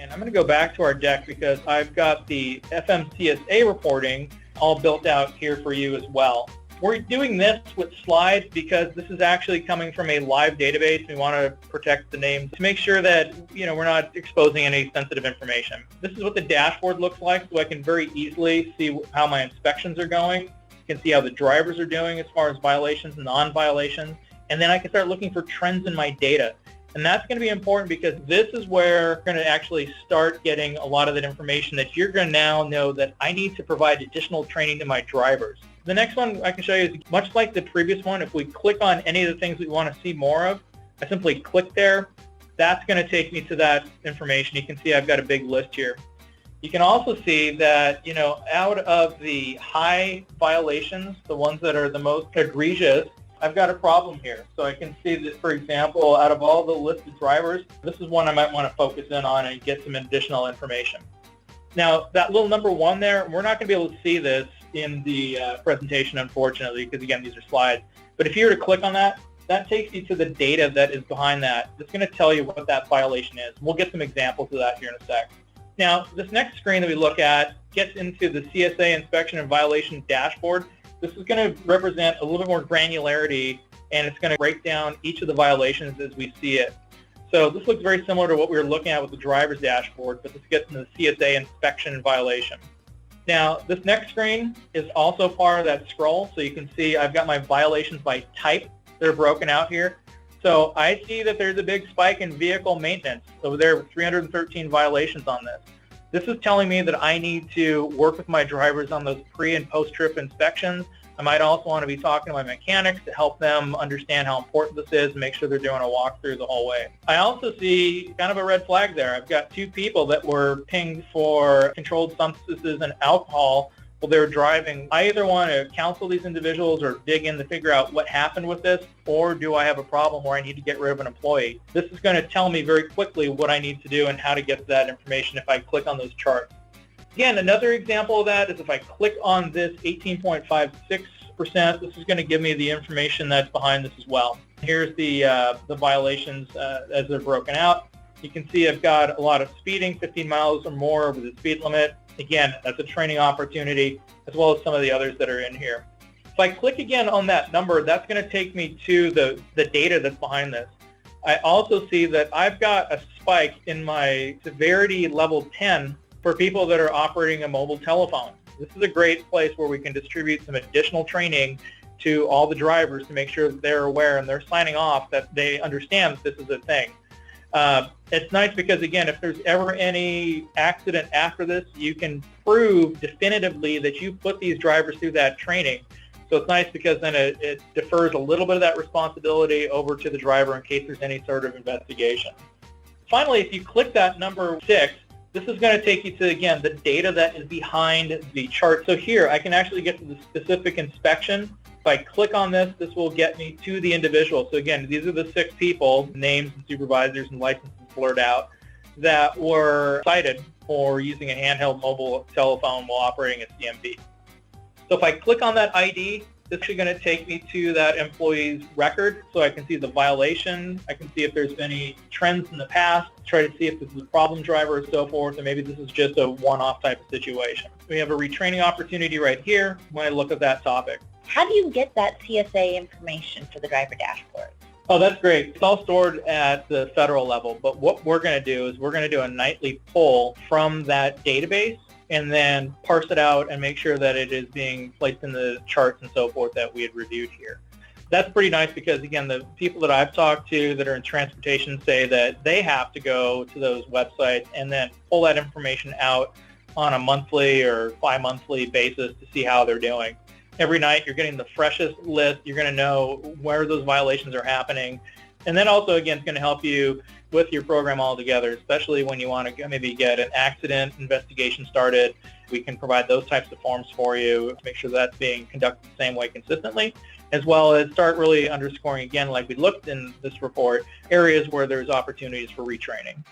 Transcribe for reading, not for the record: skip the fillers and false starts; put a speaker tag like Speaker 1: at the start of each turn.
Speaker 1: And I'm going to go back to our deck because I've got the FMCSA reporting all built out here for you as well. We're doing this with slides because this is actually coming from a live database. We want to protect the names to make sure that we're not exposing any sensitive information. This is what the dashboard looks like, so I can very easily see how my inspections are going. You can see how the drivers are doing as far as violations and non-violations, and then I can start looking for trends in my data. And that's going to be important because this is where we're going to actually start getting a lot of that information that you're going to now know that I need to provide additional training to my drivers. The next one I can show you is much like the previous one. If we click on any of the things we want to see more of, I simply click there. That's going to take me to that information. You can see I've got a big list here. You can also see that, out of the high violations, the ones that are the most egregious, I've got a problem here. So I can see that, for example, out of all the listed drivers, this is one I might want to focus in on and get some additional information. Now, that little number 1 there, we're not going to be able to see this in the presentation, unfortunately, because, again, these are slides. But if you were to click on that, that takes you to the data that is behind that. It's going to tell you what that violation is. We'll get some examples of that here in a sec. Now, this next screen that we look at gets into the CSA inspection and violation dashboard. This is going to represent a little bit more granularity, and it's going to break down each of the violations as we see it. So this looks very similar to what we were looking at with the driver's dashboard, but this gets into the CSA inspection and violation. Now, this next screen is also part of that scroll, so you can see I've got my violations by type that are broken out here. So I see that there's a big spike in vehicle maintenance over there with 313 violations on this. This is telling me that I need to work with my drivers on those pre- and post-trip inspections. I might also want to be talking to my mechanics to help them understand how important this is and make sure they're doing a walkthrough the whole way. I also see kind of a red flag there. I've got 2 people that were pinged for controlled substances and alcohol while they were driving. I either want to counsel these individuals or dig in to figure out what happened with this, or do I have a problem where I need to get rid of an employee? This is going to tell me very quickly what I need to do and how to get that information if I click on those charts. Again, another example of that is if I click on this 18.56%, this is going to give me the information that's behind this as well. Here's the violations as they're broken out. You can see I've got a lot of speeding, 15 miles or more over the speed limit. Again, that's a training opportunity, as well as some of the others that are in here. If I click again on that number, that's going to take me to the data that's behind this. I also see that I've got a spike in my severity level 10 for people that are operating a mobile telephone. This is a great place where we can distribute some additional training to all the drivers to make sure that they're aware and they're signing off that they understand that this is a thing. It's nice because, again, if there's ever any accident after this, you can prove definitively that you put these drivers through that training. So it's nice because then it defers a little bit of that responsibility over to the driver in case there's any sort of investigation. Finally, if you click that number 6, this is going to take you to, again, the data that is behind the chart. So here, I can actually get to the specific inspection. If I click on this, this will get me to the individual. So again, these are the 6 people, names and supervisors and licenses blurred out, that were cited for using a handheld mobile telephone while operating a CMP. So if I click on that ID, this is going to take me to that employee's record, so I can see the violation. I can see if there's been any trends in the past, try to see if this is a problem driver or so forth, and maybe this is just a one-off type of situation. We have a retraining opportunity right here when I look at that topic.
Speaker 2: How do you get that CSA information for the driver dashboard?
Speaker 1: Oh, that's great. It's all stored at the federal level, but what we're going to do is we're going to do a nightly pull from that database and then parse it out and make sure that it is being placed in the charts and so forth that we had reviewed here. That's pretty nice because, again, the people that I've talked to that are in transportation say that they have to go to those websites and then pull that information out on a monthly or bi-monthly basis to see how they're doing. Every night you're getting the freshest list. You're going to know where those violations are happening. And then also, again, it's going to help you with your program altogether, especially when you want to maybe get an accident investigation started. We can provide those types of forms for you to make sure that's being conducted the same way consistently, as well as start really underscoring, again, like we looked in this report, areas where there's opportunities for retraining.